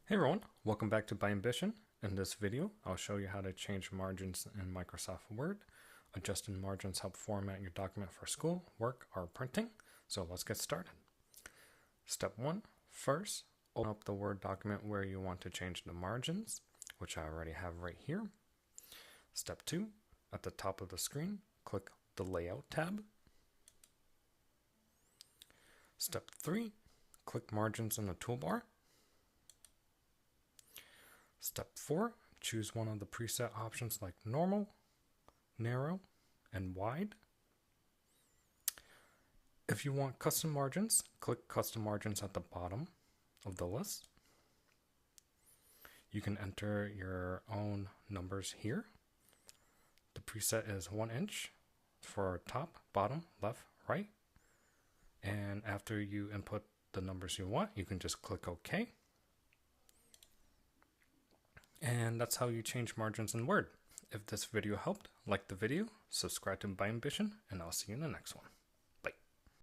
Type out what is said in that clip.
Hey everyone, welcome back to Biambition. In this video, I'll show you how to change margins in Microsoft Word. Adjusting margins help format your document for school, work, or printing. So let's get started. Step 1. First, open up the Word document where you want to change the margins, which I already have right here. Step 2. At the top of the screen, click the Layout tab. Step 3. Click Margins in the toolbar. Step 4, choose one of the preset options like normal, narrow, and wide. If you want custom margins, click custom margins at the bottom of the list. You can enter your own numbers here. The preset is 1 inch for top, bottom, left, right. And after you input the numbers you want, you can just click OK. And that's how you change margins in Word. If this video helped, like the video, subscribe to Biambition, and I'll see you in the next one.